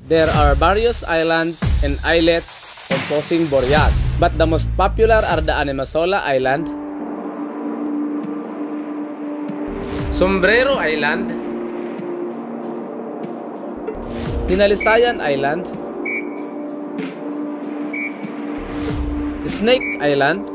There are various islands and islets composing Burias, but the most popular are the Animasola Island, Sombrero Island, Tinalisayan Island, Snake Island,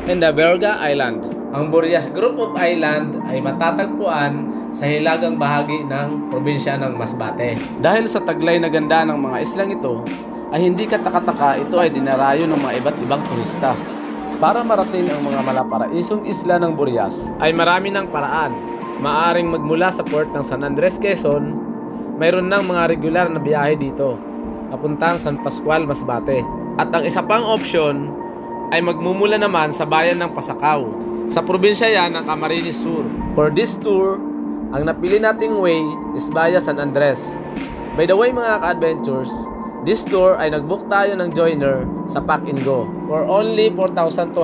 and the Berga Island. Ang Burias Group of Island ay matatagpuan sa hilagang bahagi ng probinsya ng Masbate. Dahil sa taglay na ganda ng mga islang ito, ay hindi katakataka ito ay dinarayo ng mga iba't ibang turista. Para marating ang mga malaparaisong isla ng Burias, ay marami ng paraan. Maaring magmula sa port ng San Andres, Quezon, mayroon ng mga regular na biyahe dito, papuntang San Pascual, Masbate. At ang isa pang option ay magmumula naman sa bayan ng Pasakaw. Sa probinsya yan ng Camarines Sur. For this tour, ang napili nating way is via San Andres. By the way mga ka-adventures, this tour ay nag-book tayo ng joiner sa Pack and Go for only 4,200,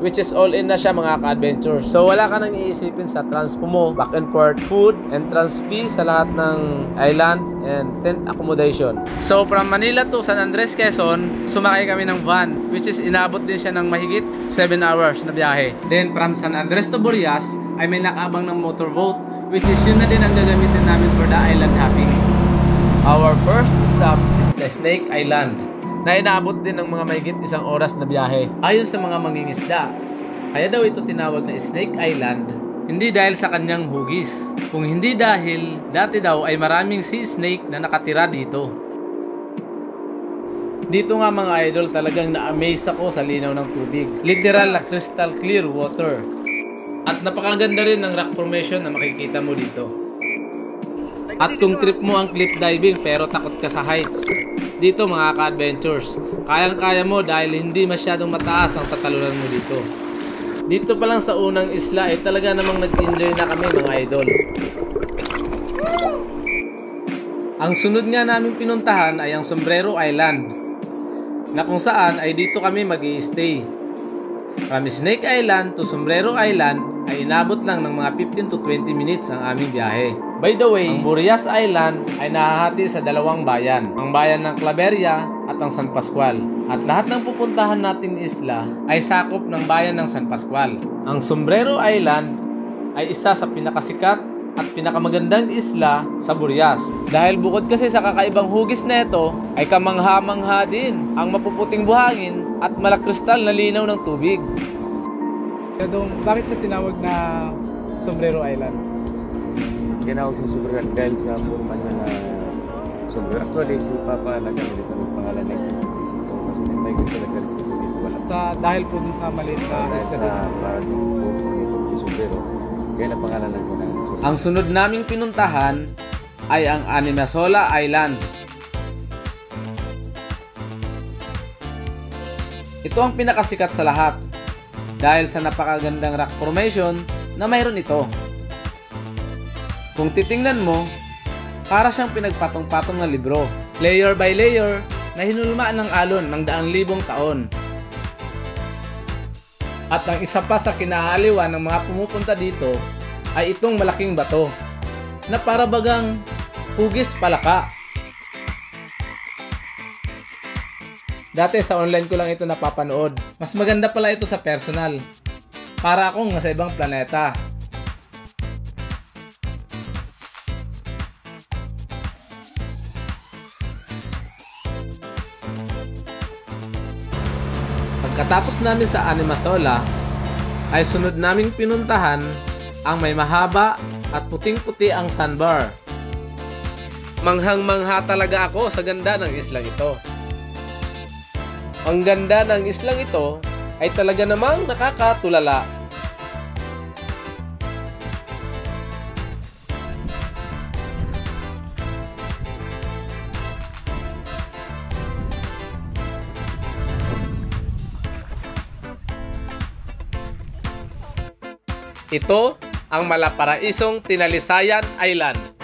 which is all in na siya mga ka-adventures. So wala ka nang iisipin sa transpo mo, back and forth, food, entrance fee sa lahat ng island, and tent accommodation. So from Manila to San Andres, Quezon, sumakay kami ng van, which is inabot din siya ng mahigit 7 hours na biyahe. Then from San Andres to Burias ay may nakaabang ng motorboat, which is yun na din ang gagamitin namin for the island hopping. Our first stop is the Snake Island, na inaabot din ng mga mahigit 1 oras na biyahe. Ayon sa mga mangingisda, kaya daw ito tinawag na Snake Island, hindi dahil sa kanyang hugis, kung hindi dahil dati daw ay maraming sea snake na nakatira dito. Dito nga mga idol, talagang na-amaze ako sa linaw ng tubig. Literal na crystal clear water. At napakaganda rin ng rock formation na makikita mo dito. At kung trip mo ang cliff diving pero takot ka sa heights, dito mga ka-adventures, kayang-kaya mo dahil hindi masyadong mataas ang tatalunan mo dito. Dito pa lang sa unang isla ay talaga namang nag-enjoy na kami mga idol. Ang sunod nga namin pinuntahan ay ang Sombrero Island, na kung saan ay dito kami mag-i-stay. From Snake Island to Sombrero Island ay inabot lang ng mga 15 to 20 minutes ang aming biyahe. By the way, ang Burias Island ay nahahati sa 2 bayan, ang bayan ng Claveria at ang San Pascual. At lahat ng pupuntahan nating isla ay sakop ng bayan ng San Pascual. Ang Sombrero Island ay isa sa pinakasikat at pinakamagandang isla sa Burias. Dahil bukod kasi sa kakaibang hugis nito, ay kamangha-mangha din ang mapuputing buhangin at malakristal na linaw ng tubig. Bakit siya tinawag na Sombrero Island? Tinawag sa Sombrero dahil sa forma niya na sombrero. Actually, si Papa nagkamit ng pangalan na ito. Kasi may gusto nagkalit dito. Dahil po dun sa maliit na isla. Para sa sombrero. Kaya na pangalan lang siya ng sombrero. Ang sunod naming pinuntahan ay ang Animasola Island. Ito ang pinakasikat sa lahat dahil sa napakagandang rock formation na mayroon ito. Kung titingnan mo, para siyang pinagpatong-patong na libro, layer by layer na hinulmaan ng alon ng 100,000 taon. At ang isa pa sa kinaaliwan ng mga pumupunta dito ay itong malaking bato na para bagang hugis palaka. Dati sa online ko lang ito napapanood. Mas maganda pala ito sa personal. Para akong nasa ibang planeta. Pagkatapos namin sa Animasola, ay sunod naming pinuntahan ang may mahaba at puting-puti ang sandbar. Manghang-mangha talaga ako sa ganda ng islang ito. Ang ganda ng islang ito ay talaga namang nakakatulala. Ito ang malaparaisong Tinalisayan Island.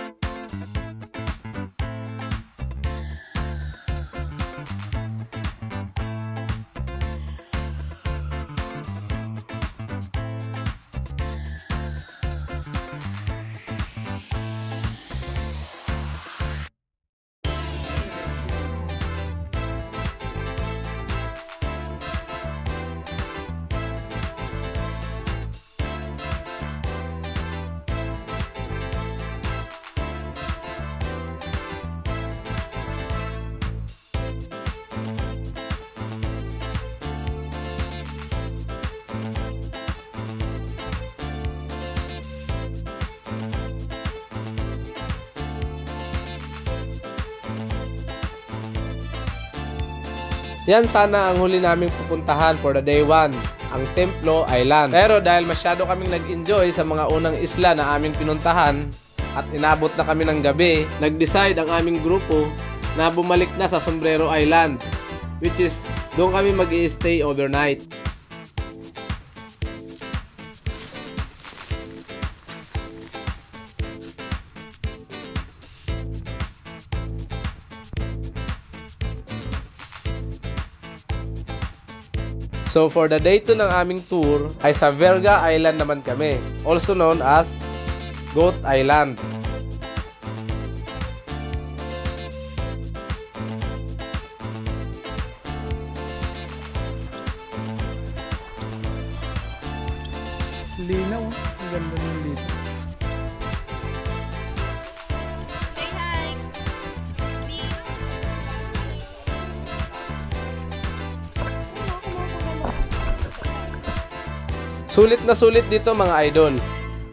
Yan sana ang huli naming pupuntahan for the day 1, ang Templo Island. Pero dahil masyado kaming nag-enjoy sa mga unang isla na aming pinuntahan at inabot na kami ng gabi, nag-decide ang aming grupo na bumalik na sa Sombrero Island, which is doon kami mag-i-stay overnight. So for the day 2 ng aming tour ay sa Verga Island naman kami, also known as Goat Island. Linaw. Ang ganda ng dito. Sulit na sulit dito mga idol.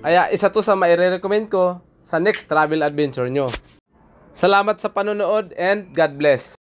Kaya isa to sa maire-recommend ko sa next travel adventure nyo. Salamat sa panonood and God bless.